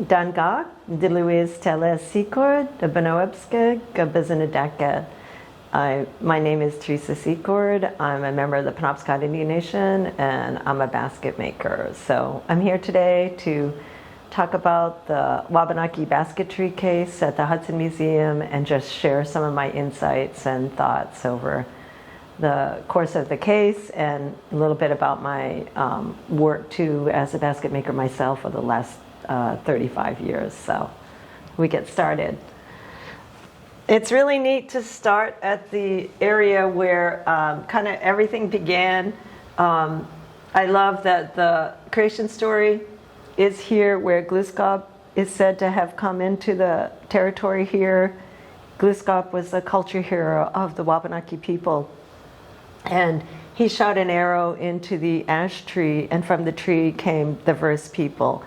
Danga, de Louise Theresa Secord, de Penobscot, Gabizinadaka. My name is Theresa Secord. I'm a member of the Penobscot Indian Nation, and I'm a Basketmaker. So I'm here today to talk about the Wabanaki basketry case at the Hudson Museum and just share some of my insights and thoughts over the course of the case, and a little bit about my work too as a basket maker myself for the last 35 years. So we get started. It's really neat to start at the area where kind of everything began. I love that the creation story is here, where Gluskab is said to have come into the territory here. Gluskab was the culture hero of the Wabanaki people. And he shot an arrow into the ash tree, and from the tree came the first people.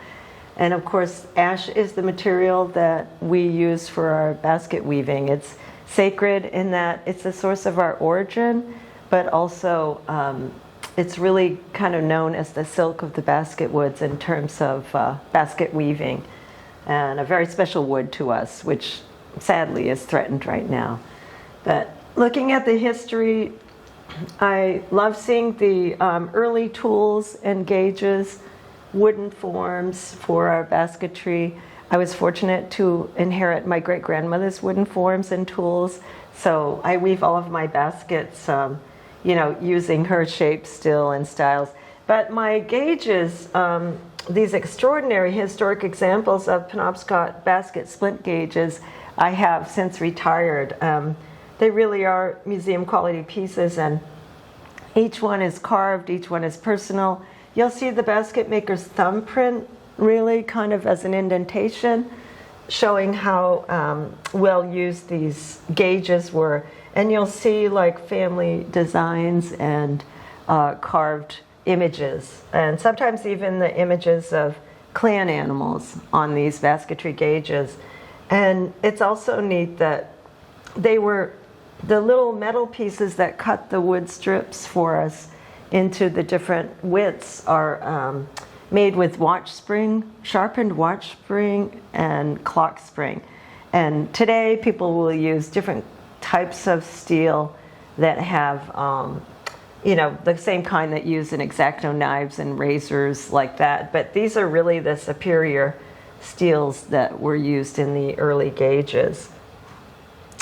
And of course, ash is the material that we use for our basket weaving. It's sacred in that it's the source of our origin, but also it's really kind of known as the silk of the basket woods in terms of basket weaving, and a very special wood to us, which sadly is threatened right now. But looking at the history, I love seeing the early tools and gauges, wooden forms for our basketry. I was fortunate to inherit my great-grandmother's wooden forms and tools, so I weave all of my baskets, using her shapes still and styles. But my gauges, these extraordinary historic examples of Penobscot basket splint gauges, I have since retired. They really are museum quality pieces, and each one is carved, each one is personal. You'll see the basket maker's thumbprint really kind of as an indentation, showing how well used these gauges were. And you'll see like family designs and carved images, and sometimes even the images of clan animals on these basketry gauges. And it's also neat that they were the little metal pieces that cut the wood strips for us into the different widths are made with watch spring, sharpened watch spring, and clock spring. And today people will use different types of steel that have, the same kind that use an X-Acto knives and razors like that. But these are really the superior steels that were used in the early gauges.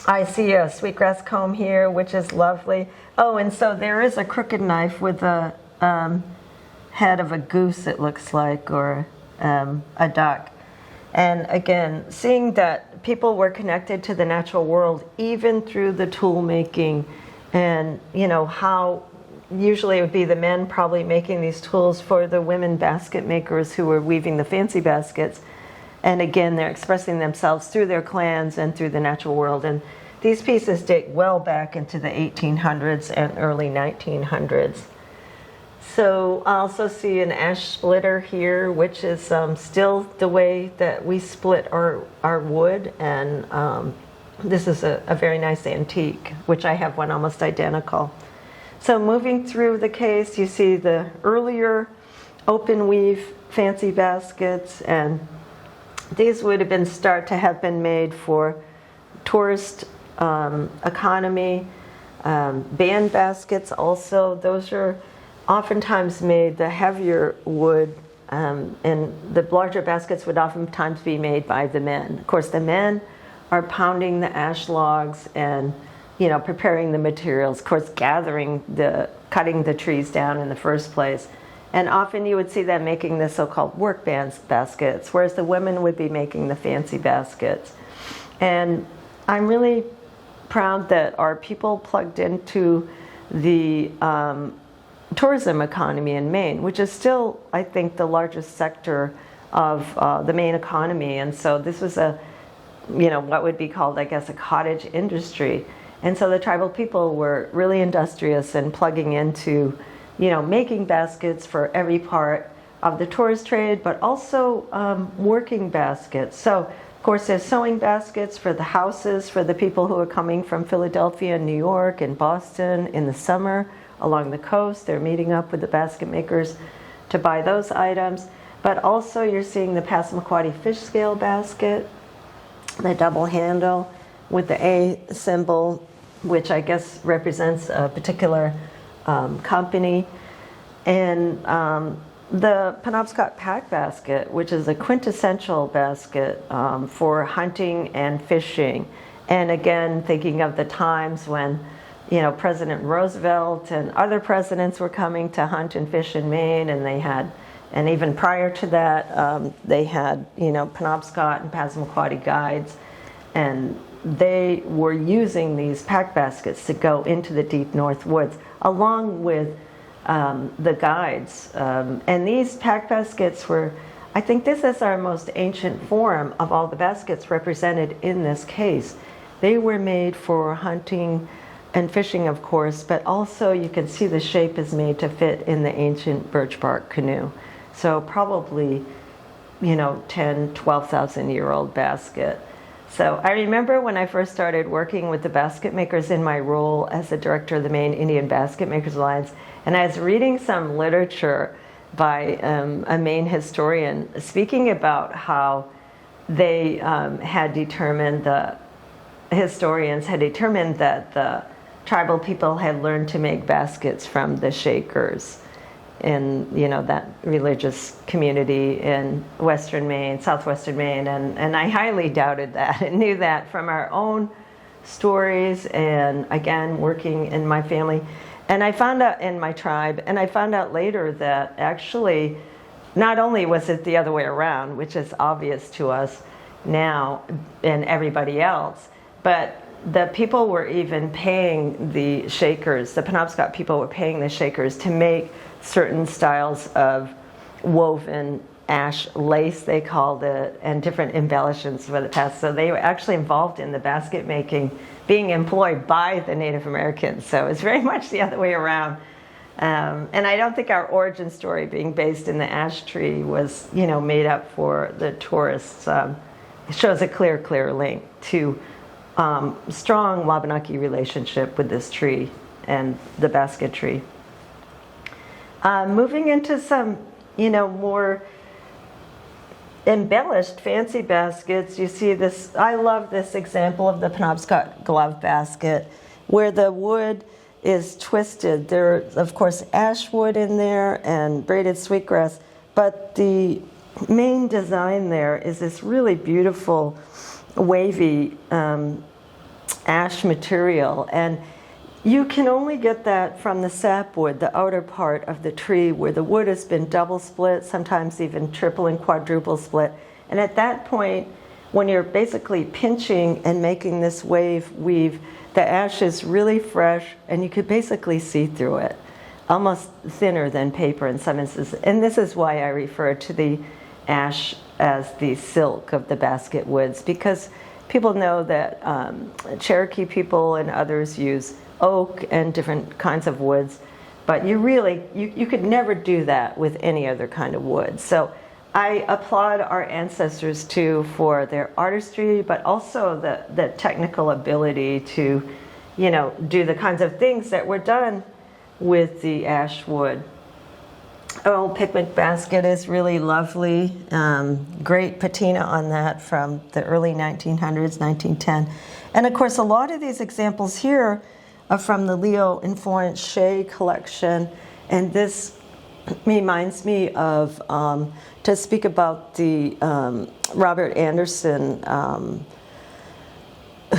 I see a sweetgrass comb here, which is lovely. Oh, and so there is a crooked knife with a head of a goose, it looks like, or a duck. And again, seeing that people were connected to the natural world even through the tool making, and how usually it would be the men probably making these tools for the women basket makers who were weaving the fancy baskets. And again, they're expressing themselves through their clans and through the natural world. And these pieces date well back into the 1800s and early 1900s. So I also see an ash splitter here, which is still the way that we split our wood. And this is a very nice antique, which I have one almost identical. So moving through the case, you see the earlier open weave fancy baskets, and these would have been have been made for tourist economy. Band baskets also, those are oftentimes made the heavier wood, and the larger baskets would oftentimes be made by the men. Of course, the men are pounding the ash logs and preparing the materials, of course cutting the trees down in the first place. And often you would see them making the so-called work baskets, whereas the women would be making the fancy baskets. And I'm really proud that our people plugged into the tourism economy in Maine, which is still, I think, the largest sector of the Maine economy. And so this was what would be called, I guess, a cottage industry. And so the tribal people were really industrious and plugging into making baskets for every part of the tourist trade, but also working baskets. So, of course, there's sewing baskets for the houses, for the people who are coming from Philadelphia and New York and Boston in the summer along the coast. They're meeting up with the basket makers to buy those items. but also you're seeing the Passamaquoddy fish scale basket, the double handle with the A symbol, which I guess represents a particular company, and the Penobscot pack basket, which is a quintessential basket for hunting and fishing. And again, thinking of the times when, President Roosevelt and other presidents were coming to hunt and fish in Maine, and even prior to that, they had, Penobscot and Passamaquoddy guides, and they were using these pack baskets to go into the deep north woods, along with the guides. And these pack baskets were, I think this is our most ancient form of all the baskets represented in this case. They were made for hunting and fishing, of course, but also you can see the shape is made to fit in the ancient birch bark canoe. So probably, 10, 12,000 year old basket. So I remember when I first started working with the Basketmakers in my role as the director of the Maine Indian Basketmakers Alliance, and I was reading some literature by a Maine historian speaking about how they had determined, the historians had determined that the tribal people had learned to make baskets from the Shakers in that religious community in western Maine, southwestern Maine, and I highly doubted that and knew that from our own stories and again working in my family. And I found out in my tribe, and I found out later that actually not only was it the other way around, which is obvious to us now and everybody else, but the people were even paying the Shakers, the Penobscot people were paying the Shakers to make certain styles of woven ash lace, they called it, and different embellishments for the past. So they were actually involved in the basket making, being employed by the Native Americans. So it's very much the other way around. And I don't think our origin story being based in the ash tree was, made up for the tourists. It shows a clear link to strong Wabanaki relationship with this tree and the basket tree. Moving into some, more embellished fancy baskets, you see this, I love this example of the Penobscot glove basket where the wood is twisted. There's, of course, ash wood in there and braided sweetgrass, but the main design there is this really beautiful wavy ash material, and you can only get that from the sapwood, the outer part of the tree, where the wood has been double split, sometimes even triple and quadruple split. And at that point, when you're basically pinching and making this weave, the ash is really fresh, and you could basically see through it, almost thinner than paper in some instances. And this is why I refer to the ash as the silk of the basket woods, because people know that Cherokee people and others use oak and different kinds of woods, but you could never do that with any other kind of wood. So I applaud our ancestors too for their artistry, but also the technical ability to, do the kinds of things that were done with the ash wood. Oh, picnic basket is really lovely. Great patina on that from the early 1900s, 1910. And of course, a lot of these examples here are from the Leo and Florence Shea collection. And this reminds me of, to speak about the Robert Anderson,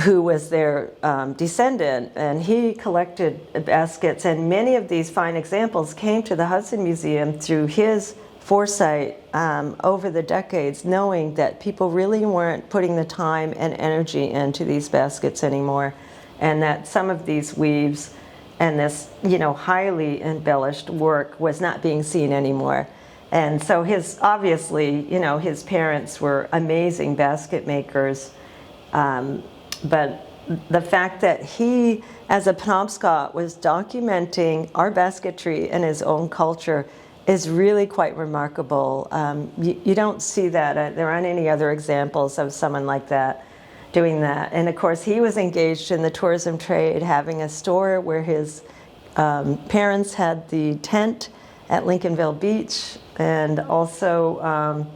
who was their descendant, and he collected baskets, and many of these fine examples came to the Hudson Museum through his foresight over the decades, knowing that people really weren't putting the time and energy into these baskets anymore, and that some of these weaves and this, highly embellished work was not being seen anymore. And so his parents were amazing basket makers. But the fact that he, as a Penobscot, was documenting our basketry and his own culture is really quite remarkable. You don't see that. There aren't any other examples of someone like that doing that. And of course, he was engaged in the tourism trade, having a store where his parents had the tent at Lincolnville Beach, and also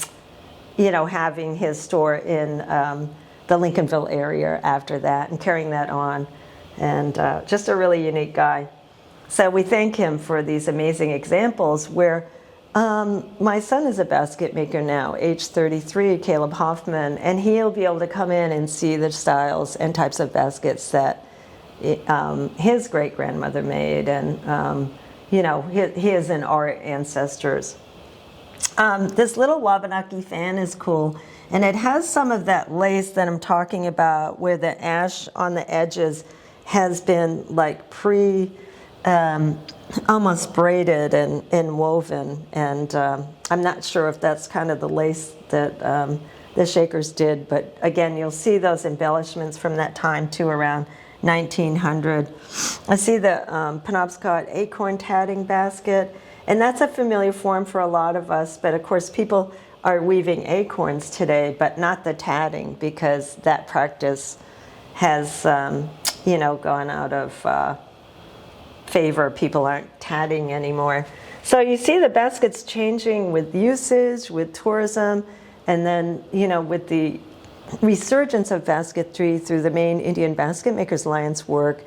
having his store in the Lincolnville area after that and carrying that on. And just a really unique guy. So we thank him for these amazing examples where my son is a basket maker now, age 33, Caleb Hoffman, and he'll be able to come in and see the styles and types of baskets that his great-grandmother made, and his and our ancestors. This little Wabanaki fan is cool, and it has some of that lace that I'm talking about, where the ash on the edges has been like almost braided and woven, and I'm not sure if that's kind of the lace that the Shakers did, but again, you'll see those embellishments from that time to around 1900. I see the Penobscot acorn tatting basket, and that's a familiar form for a lot of us, but of course people are weaving acorns today, but not the tatting, because that practice has gone out of favor. People aren't tatting anymore. So you see the baskets changing with usage, with tourism, and then with the resurgence of basketry through the Maine Indian Basketmakers Alliance work,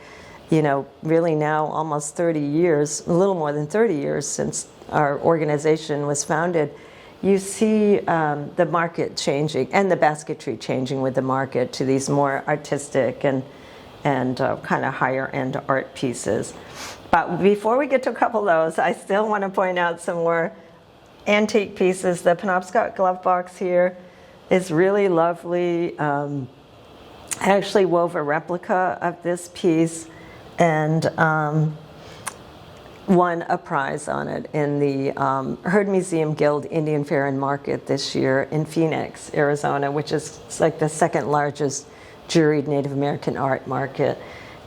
really now almost 30 years, a little more than 30 years since our organization was founded. You see the market changing and the basketry changing with the market to these more artistic and kind of higher end art pieces. But before we get to a couple of those, I still want to point out some more antique pieces. The Penobscot glove box here is really lovely. I actually wove a replica of this piece and won a prize on it in the Herd Museum Guild Indian Fair and Market this year in Phoenix, Arizona, which is like the second largest juried Native American art market.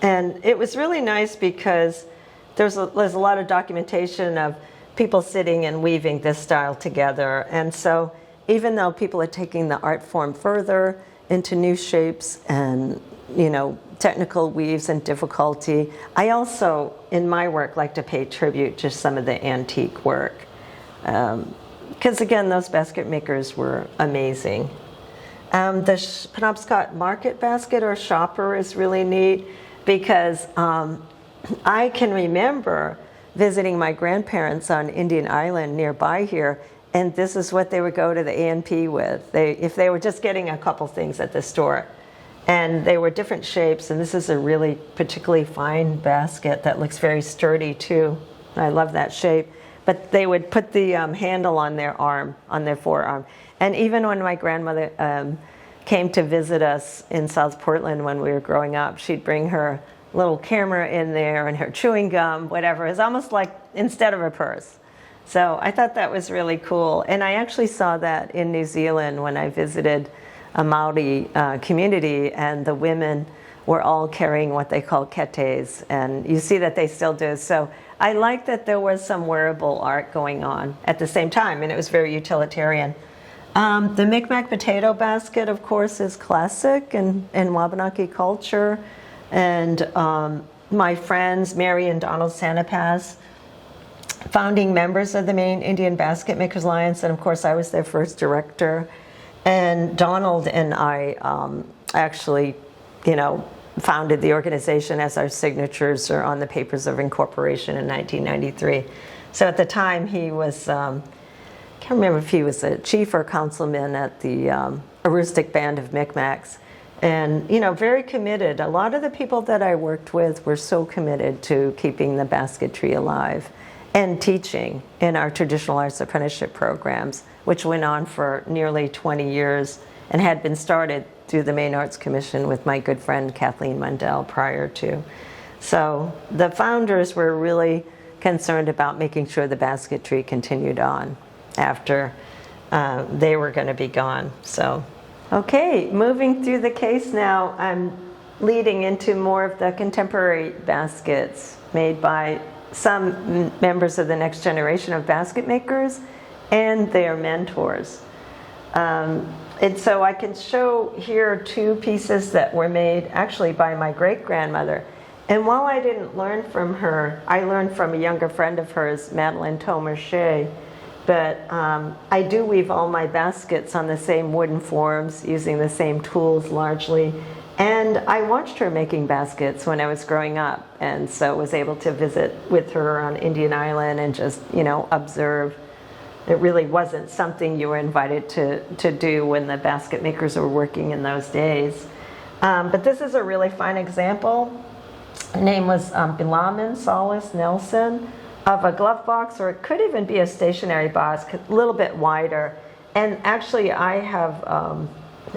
And it was really nice because there's a lot of documentation of people sitting and weaving this style together. And so even though people are taking the art form further into new shapes and technical weaves and difficulty, I also, in my work, like to pay tribute to some of the antique work. Because again, those basket makers were amazing. The Penobscot market basket or shopper is really neat because I can remember visiting my grandparents on Indian Island nearby here, and this is what they would go to the A&P with. If they were just getting a couple things at the store. And they were different shapes, and this is a really particularly fine basket that looks very sturdy too. I love that shape. But they would put the handle on their arm, on their forearm. And even when my grandmother came to visit us in South Portland when we were growing up, she'd bring her little camera in there and her chewing gum, whatever. It was almost like instead of a purse. So I thought that was really cool. And I actually saw that in New Zealand when I visited a Maori community, and the women were all carrying what they call ketes, and you see that they still do. So I like that there was some wearable art going on at the same time, and it was very utilitarian. The Micmac potato basket, of course, is classic in Wabanaki culture, and my friends Mary and Donald Sanapas, founding members of the Maine Indian Basketmakers Alliance, and of course I was their first director. And Donald and I actually, founded the organization as our signatures are on the Papers of Incorporation in 1993. So at the time he was, can't remember if he was a chief or councilman at the Aroostook Band of Micmacs. And, very committed. A lot of the people that I worked with were so committed to keeping the basketry alive and teaching in our traditional arts apprenticeship programs, which went on for nearly 20 years and had been started through the Maine Arts Commission with my good friend Kathleen Mundell prior to. So the founders were really concerned about making sure the basketry continued on after they were going to be gone. So, okay, moving through the case now, I'm leading into more of the contemporary baskets made by some members of the next generation of basket makers and their mentors. And so I can show here two pieces that were made actually by my great-grandmother. And while I didn't learn from her, I learned from a younger friend of hers, Madeline Tomerche. But I do weave all my baskets on the same wooden forms, using the same tools largely. And I watched her making baskets when I was growing up, and so was able to visit with her on Indian Island and just, observe. It really wasn't something you were invited to do when the basket makers were working in those days. But this is a really fine example. Her name was Bilaman Solis Nelson, of a glove box, or it could even be a stationary box, a little bit wider. And actually I have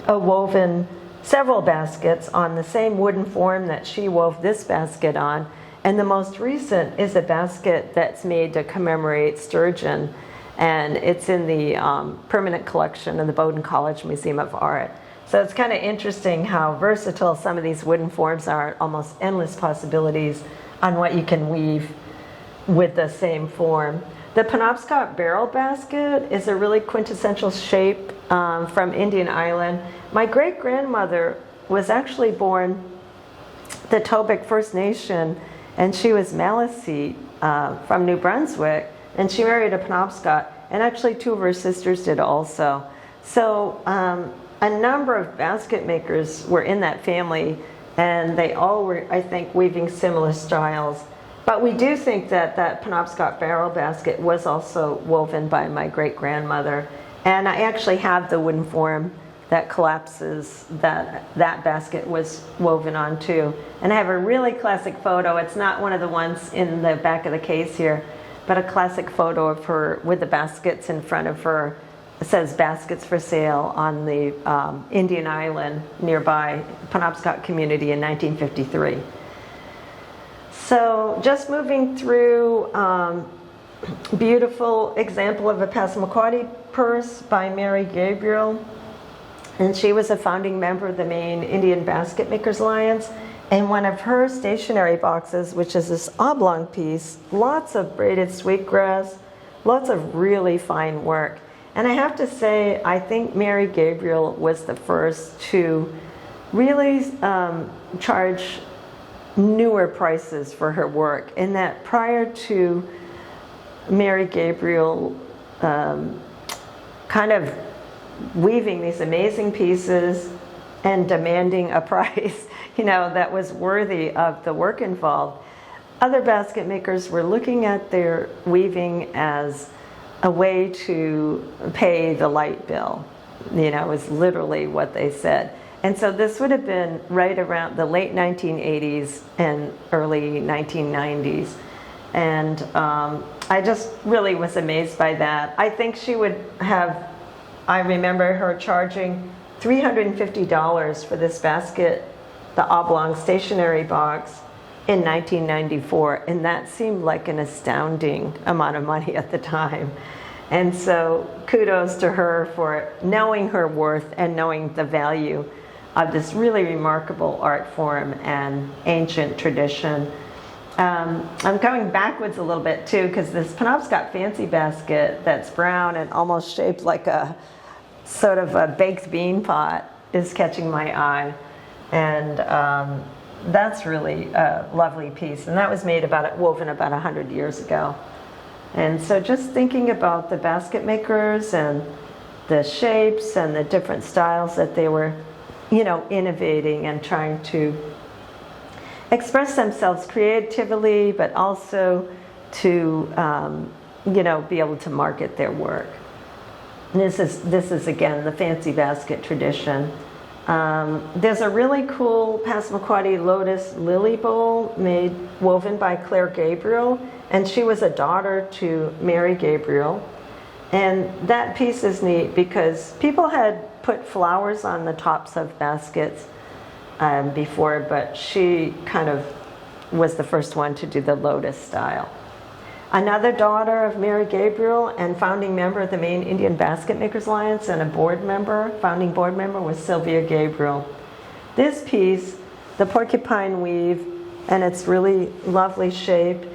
woven several baskets on the same wooden form that she wove this basket on. And the most recent is a basket that's made to commemorate sturgeon, and it's in the permanent collection in the Bowdoin College Museum of Art. So it's kind of interesting how versatile some of these wooden forms are, almost endless possibilities on what you can weave with the same form. The Penobscot barrel basket is a really quintessential shape from Indian Island. My great-grandmother was actually born the Tobic First Nation, and she was Maliseet from New Brunswick, and she married a Penobscot, and actually two of her sisters did also. So a number of basket makers were in that family, and they all were, I think, weaving similar styles. But we do think that that Penobscot barrel basket was also woven by my great-grandmother. And I actually have the wooden form that collapses that basket was woven on too. And I have a really classic photo. It's not one of the ones in the back of the case here, but a classic photo of her with the baskets in front of her. It says "Baskets for Sale" on the Indian Island nearby Penobscot community in 1953. So just moving through, beautiful example of a Passamaquoddy purse by Mary Gabriel. And she was a founding member of the Maine Indian Basketmakers Alliance. And one of her stationery boxes, which is this oblong piece, lots of braided sweetgrass, lots of really fine work. And I have to say, I think Mary Gabriel was the first to really charge newer prices for her work, in that prior to Mary Gabriel kind of weaving these amazing pieces and demanding a price, that was worthy of the work involved, other basket makers were looking at their weaving as a way to pay the light bill. Is literally what they said. And so this would have been right around the late 1980s and early 1990s. And I just really was amazed by that. I think she would have, I remember her charging $350 for this basket, the oblong stationery box, in 1994. And that seemed like an astounding amount of money at the time. And so kudos to her for knowing her worth and knowing the value of this really remarkable art form and ancient tradition. I'm going backwards a little bit too, because this Penobscot fancy basket that's brown and almost shaped like a sort of a baked bean pot is catching my eye. And that's really a lovely piece. And that was made woven about 100 years ago. And so just thinking about the basket makers and the shapes and the different styles that they were innovating and trying to express themselves creatively, but also to, be able to market their work. And this is again the fancy basket tradition. There's a really cool Passamaquoddy lotus lily bowl woven by Claire Gabriel, and she was a daughter to Mary Gabriel. And that piece is neat because people had put flowers on the tops of baskets before, but she kind of was the first one to do the lotus style. Another daughter of Mary Gabriel and founding member of the Maine Indian Basketmakers Alliance and founding board member, was Sylvia Gabriel. This piece, the porcupine weave, and its really lovely shape,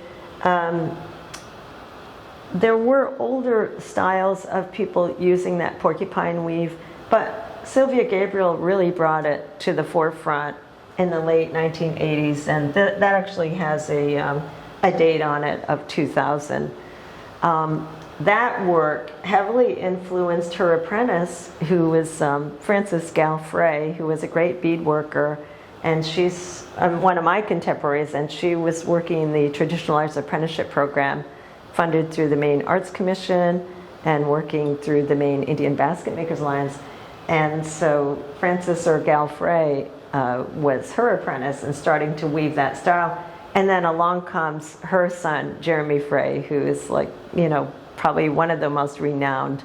there were older styles of people using that porcupine weave, but Sylvia Gabriel really brought it to the forefront in the late 1980s, and that actually has a date on it of 2000. That work heavily influenced her apprentice, who was Frances Galfrey, who was a great bead worker, and she's one of my contemporaries, and she was working the Traditional Arts Apprenticeship Program funded through the Maine Arts Commission and working through the Maine Indian Basketmakers Alliance. And so Frances or Galfrey was her apprentice and starting to weave that style. And then along comes her son, Jeremy Frey, who is like, probably one of the most renowned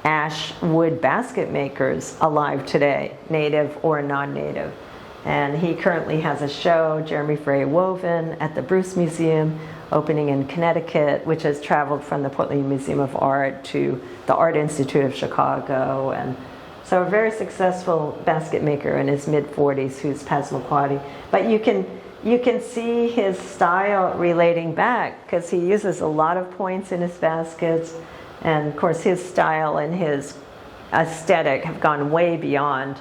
ash wood basket makers alive today, native or non-native. And he currently has a show, Jeremy Frey Woven, at the Bruce Museum, opening in Connecticut, which has traveled from the Portland Museum of Art to the Art Institute of Chicago. And so a very successful basket maker in his mid-40s who's Passamaquoddy. But you can see his style relating back, because he uses a lot of points in his baskets, and of course his style and his aesthetic have gone way beyond,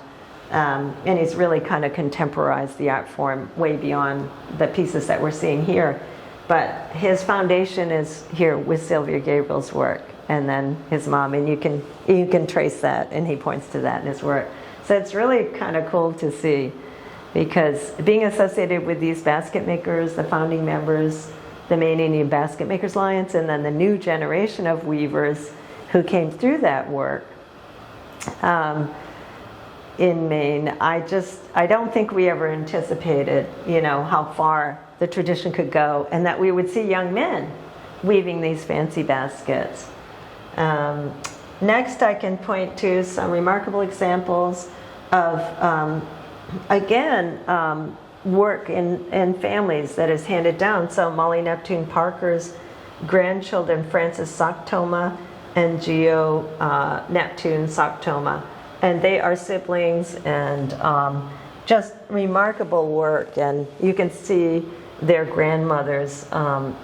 and he's really kind of contemporized the art form way beyond the pieces that we're seeing here. But his foundation is here with Sylvia Gabriel's work, and then his mom, and you can trace that, and he points to that in his work. So it's really kind of cool to see, because being associated with these basket makers, the founding members, the Maine Indian Basketmakers Alliance, and then the new generation of weavers who came through that work in Maine, I don't think we ever anticipated, how far the tradition could go, and that we would see young men weaving these fancy baskets. Next, I can point to some remarkable examples of work in families that is handed down. So Molly Neptune Parker's grandchildren, Francis Soktoma and Geo Neptune Soktoma, and they are siblings, and just remarkable work. And you can see their grandmother's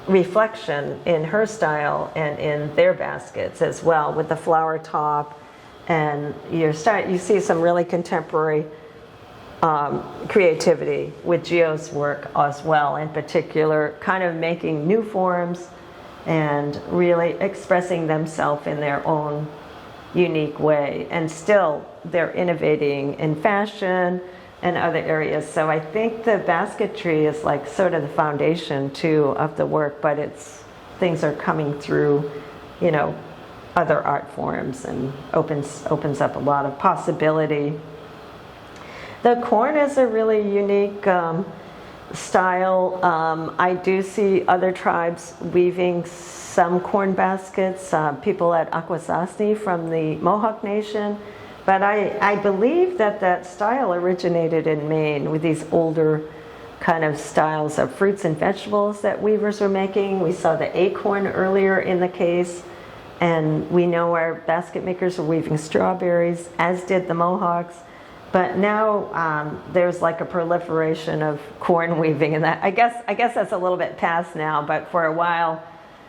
reflection in her style and in their baskets as well, with the flower top. And you see some really contemporary creativity with Geo's work as well, in particular, kind of making new forms and really expressing themselves in their own unique way. And still, they're innovating in fashion and other areas. So I think the basketry is like sort of the foundation too of the work, but things are coming through, other art forms, and opens up a lot of possibility. The corn is a really unique style. I do see other tribes weaving some corn baskets, people at Akwesasne from the Mohawk Nation, but I believe that style originated in Maine with these older kind of styles of fruits and vegetables that weavers were making. We saw the acorn earlier in the case, and we know our basket makers were weaving strawberries, as did the Mohawks. But now there's like a proliferation of corn weaving, and that I guess that's a little bit past now. But for a while,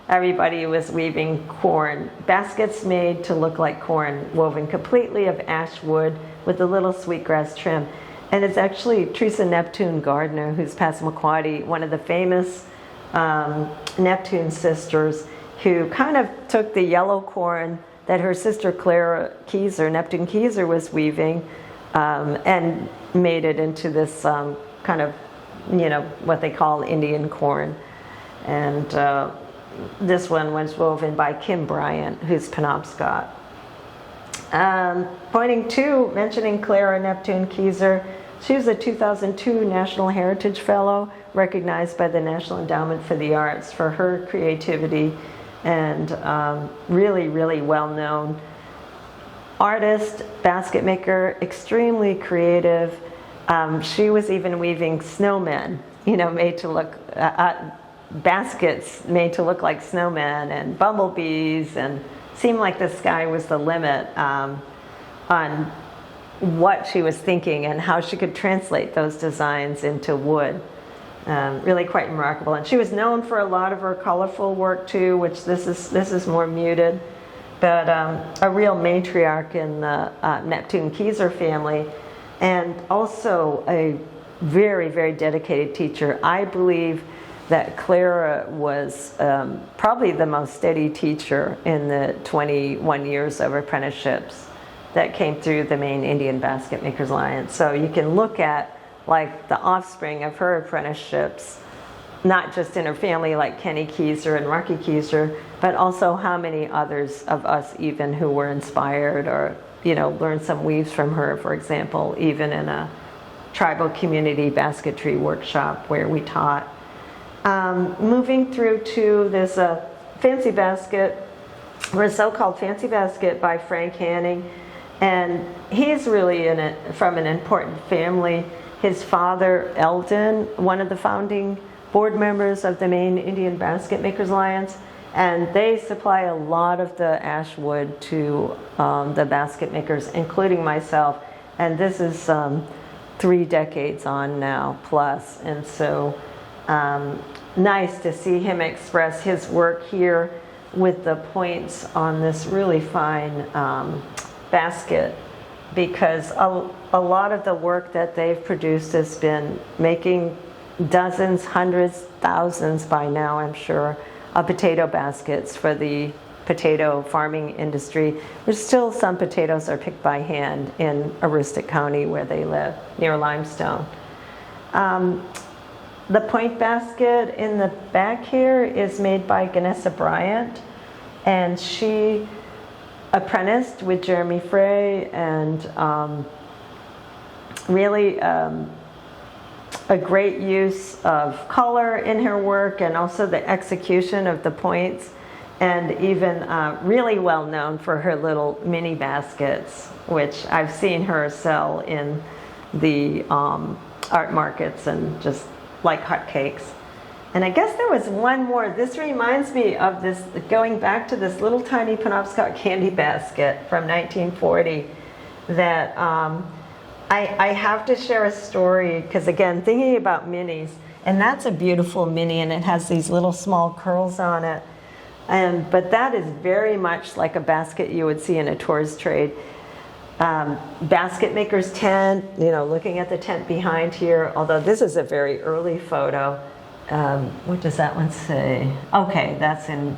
everybody was weaving corn baskets made to look like corn, woven completely of ash wood with a little sweetgrass trim. And it's actually Theresa Neptune Gardner, who's Passamaquoddy, one of the famous Neptune sisters, who kind of took the yellow corn that her sister Clara Keyser, Neptune Keyser, was weaving, and made it into this kind of, what they call Indian corn. And this one was woven by Kim Bryant, who's Penobscot. Mentioning Clara Neptune Keyser, she was a 2002 National Heritage Fellow, recognized by the National Endowment for the Arts for her creativity, and really, really well-known artist, basket maker, extremely creative. She was even weaving snowmen, made to look, baskets made to look like snowmen and bumblebees, and seemed like the sky was the limit on what she was thinking and how she could translate those designs into wood. Really quite remarkable. And she was known for a lot of her colorful work too, which this is more muted. But a real matriarch in the Neptune Keyser family, and also a very, very dedicated teacher. I believe that Clara was probably the most steady teacher in the 21 years of apprenticeships that came through the Maine Indian Basketmakers Alliance. So you can look at like the offspring of her apprenticeships, not just in her family like Kenny Keyser and Rocky Keyser, but also how many others of us even who were inspired or, you know, learned some weaves from her, for example, even in a tribal community basketry workshop where we taught. Moving through to this fancy basket, or a so-called fancy basket by Frank Hanning, and he's really from an important family. His father, Eldon, one of the founding board members of the Maine Indian Basketmakers Alliance, and they supply a lot of the ash wood to the basket makers, including myself, and this is 3 decades on now plus, and so nice to see him express his work here with the points on this really fine basket, because a lot of the work that they've produced has been making dozens, hundreds, thousands by now, I'm sure, of potato baskets for the potato farming industry. There's still some potatoes are picked by hand in Aroostook County where they live, near Limestone. The point basket in the back here is made by Ganessa Bryant, and she apprenticed with Jeremy Frey, and really a great use of color in her work, and also the execution of the points, and even really well known for her little mini baskets, which I've seen her sell in the art markets and just like hotcakes. And I guess there was one more. This reminds me of this, going back to this little tiny Penobscot candy basket from 1940 that I have to share a story, because again, thinking about minis, and that's a beautiful mini, and it has these little small curls on it, but that is very much like a basket you would see in a tourist trade. Basketmaker's tent, you know, looking at the tent behind here, although this is a very early photo. What does that one say? Okay, that's in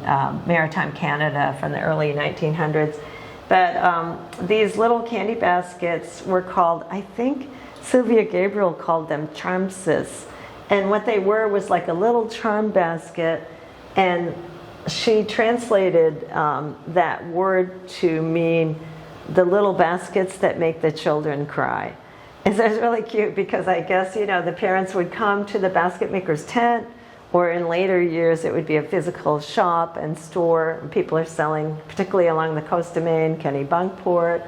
Maritime Canada from the early 1900s. But these little candy baskets were called, I think Sylvia Gabriel called them charmsis. And what they were was like a little charm basket, and she translated that word to mean the little baskets that make the children cry. And so it's really cute, because I guess, you know, the parents would come to the basket maker's tent, or in later years it would be a physical shop and store. People are selling, particularly along the coast of Maine, Kennebunkport,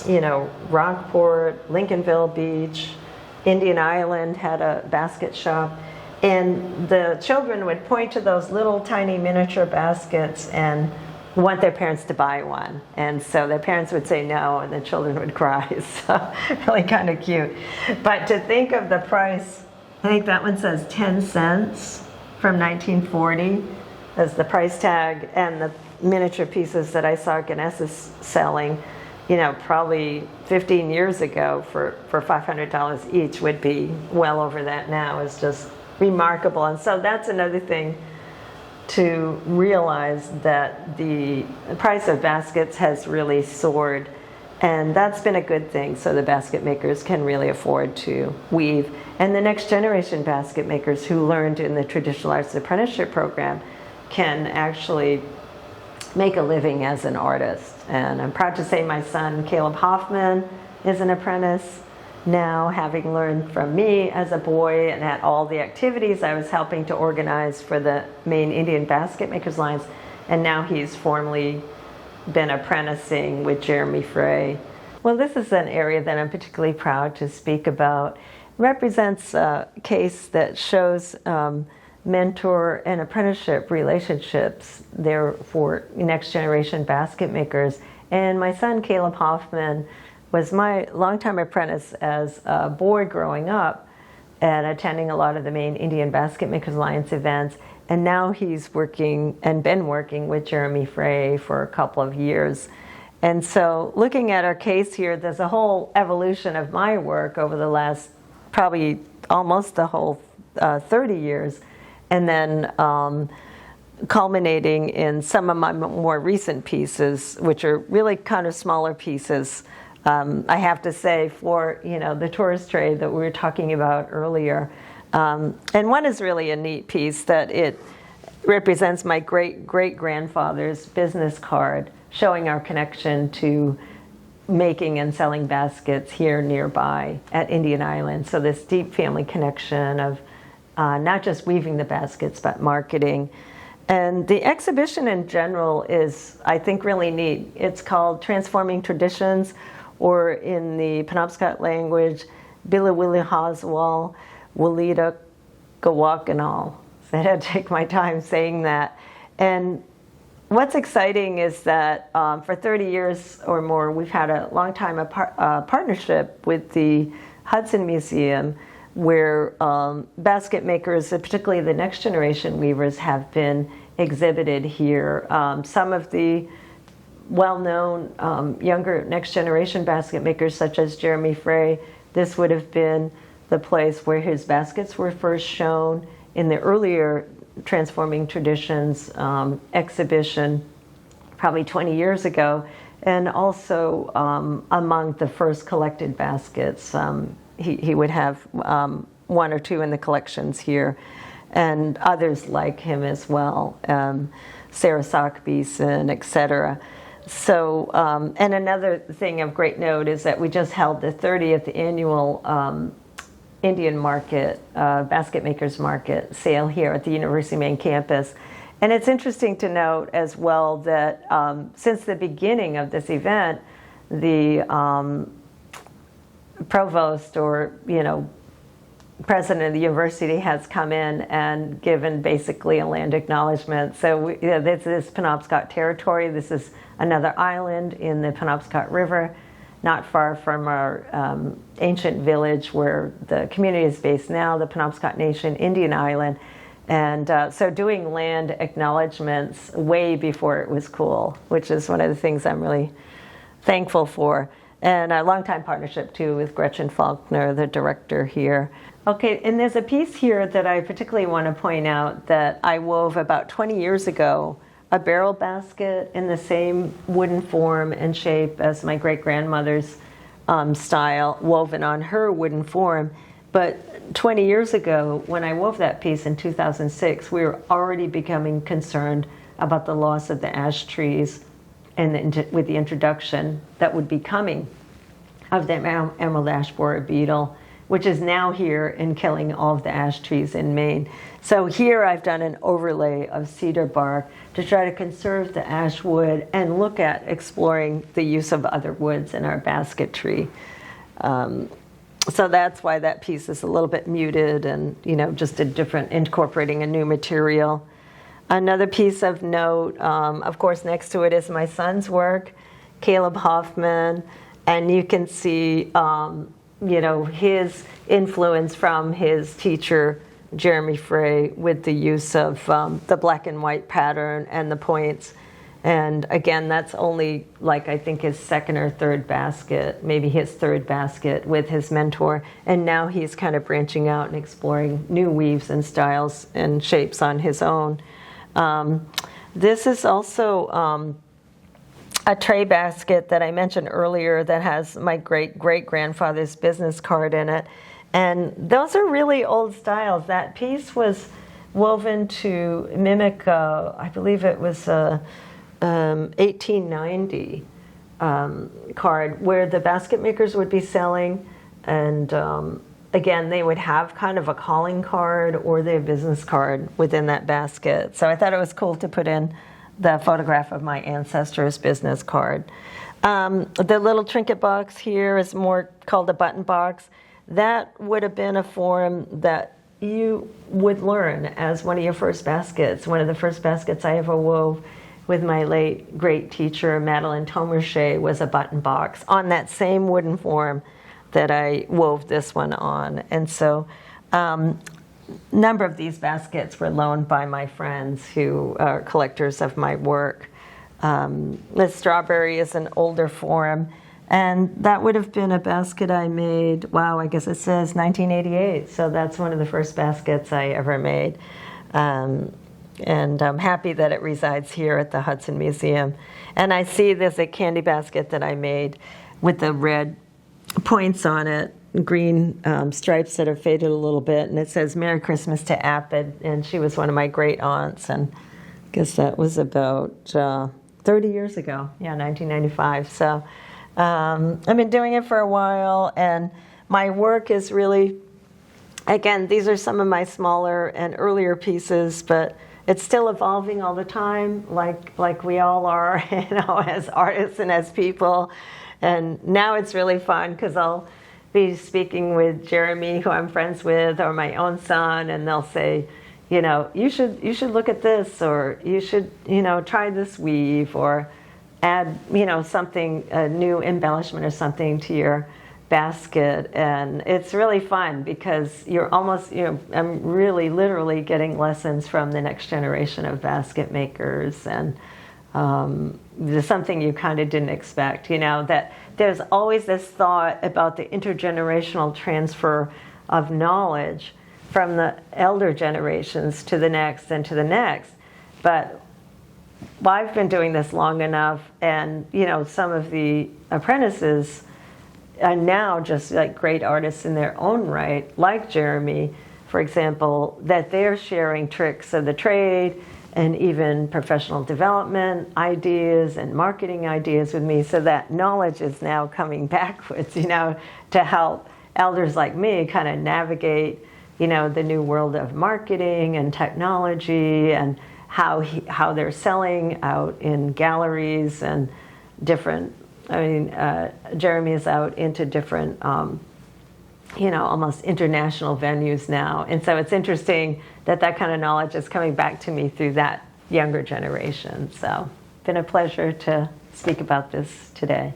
you know, Rockport, Lincolnville Beach, Indian Island had a basket shop. And the children would point to those little tiny miniature baskets and want their parents to buy one. And so their parents would say no, and the children would cry. So really kind of cute. But to think of the price, I think that one says 10 cents from 1940 as the price tag, and the miniature pieces that I saw Ganessa selling, you know, probably 15 years ago for $500 each would be well over that now. Is just remarkable. And so that's another thing to realize, that the price of baskets has really soared, and that's been a good thing, so the basket makers can really afford to weave. And the next generation basket makers who learned in the traditional arts apprenticeship program can actually make a living as an artist. And I'm proud to say my son Caleb Hoffman is an apprentice now, having learned from me as a boy and at all the activities I was helping to organize for the Maine Indian Basketmakers Alliance, and now he's formally been apprenticing with Jeremy Frey. Well, this is an area that I'm particularly proud to speak about. It represents a case that shows mentor and apprenticeship relationships there for next generation basket makers. And my son Caleb Hoffman was my longtime apprentice as a boy growing up and attending a lot of the Maine Indian Basketmakers Alliance events. And now he's working and been working with Jeremy Frey for a couple of years. And so looking at our case here, there's a whole evolution of my work over the last probably almost the whole 30 years, and then culminating in some of my more recent pieces, which are really kind of smaller pieces. I have to say, for the tourist trade that we were talking about earlier, and one is really a neat piece that it represents my great-great-grandfather's business card, showing our connection to making and selling baskets here nearby at Indian Island. So this deep family connection of not just weaving the baskets, but marketing. And the exhibition in general is, I think, really neat. It's called Transforming Traditions, or in the Penobscot language, Bilawili Haswal, Walida Gawakanal. So I had to take my time saying that. And what's exciting is that for 30 years or more, we've had a long time partnership with the Hudson Museum, where Basketmakers, particularly the next generation weavers, have been exhibited here. Some of the well-known younger next generation basket makers, such as Jeremy Frey, this would have been the place where his baskets were first shown in the earlier Transforming Traditions exhibition, probably 20 years ago, and also among the first collected baskets. He would have one or two in the collections here, and others like him as well, Sarah Sockbeeson, etc. So, and another thing of great note is that we just held the 30th annual Indian Market, Basketmakers Market sale here at the University of Maine campus. And it's interesting to note as well that since the beginning of this event, the provost, or president of the university, has come in and given basically a land acknowledgement. So this is Penobscot territory. This is another island in the Penobscot River, not far from our ancient village where the community is based now, the Penobscot Nation, Indian Island. And so doing land acknowledgements way before it was cool, which is one of the things I'm really thankful for. And a longtime partnership, too, with Gretchen Faulkner, the director here. Okay, and there's a piece here that I particularly want to point out that I wove about 20 years ago, a barrel basket in the same wooden form and shape as my great-grandmother's style, woven on her wooden form. But 20 years ago, when I wove that piece in 2006, we were already becoming concerned about the loss of the ash trees, and with the introduction that would be coming of the emerald ash borer beetle, which is now here and killing all of the ash trees in Maine. So here I've done an overlay of cedar bark to try to conserve the ash wood and look at exploring the use of other woods in our basketry. So that's why that piece is a little bit muted and, just a different, incorporating a new material. Another piece of note, of course, next to it is my son's work, Caleb Hoffman, and you can see, his influence from his teacher, Jeremy Frey, with the use of the black and white pattern and the points. And again, that's only I think his second or third basket, maybe his third basket with his mentor. And now he's kind of branching out and exploring new weaves and styles and shapes on his own. This is also a tray basket that I mentioned earlier that has my great-great-grandfather's business card in it. And those are really old styles. That piece was woven to mimic, I believe it was a 1890 card where the basket makers would be selling, and again, they would have kind of a calling card or their business card within that basket. So I thought it was cool to put in the photograph of my ancestor's business card. The little trinket box here is more called a button box. That would have been a form that you would learn as one of your first baskets. One of the first baskets I ever wove with my late great teacher, Madeline Tomerche, was a button box on that same wooden form that I wove this one on. And so a number of these baskets were loaned by my friends who are collectors of my work. The strawberry is an older form And that would have been a basket I made, wow, I guess it says 1988. So that's one of the first baskets I ever made. And I'm happy that it resides here at the Hudson Museum. And I see there's a candy basket that I made with the red points on it, green stripes that have faded a little bit, and it says Merry Christmas to Apid, and she was one of my great aunts, and I guess that was about 30 years ago, yeah, 1995. So I've been doing it for a while, and my work is really, again, these are some of my smaller and earlier pieces, but it's still evolving all the time, like we all are, as artists and as people. And now it's really fun because I'll be speaking with Jeremy, who I'm friends with, or my own son, and they'll say, you should look at this, or you should, try this weave, or add, something, a new embellishment or something to your basket. And it's really fun because you're almost, I'm really literally getting lessons from the next generation of basket makers, and there's something you kind of didn't expect, that there's always this thought about the intergenerational transfer of knowledge from the elder generations to the next and to the next. But I've been doing this long enough, and some of the apprentices are now just like great artists in their own right, like Jeremy, for example, that they're sharing tricks of the trade and even professional development ideas and marketing ideas with me. So that knowledge is now coming backwards, to help elders like me kind of navigate, the new world of marketing and technology, and how they're selling out in galleries and different, Jeremy is out into different, almost international venues now. And so it's interesting that kind of knowledge is coming back to me through that younger generation. So it's been a pleasure to speak about this today.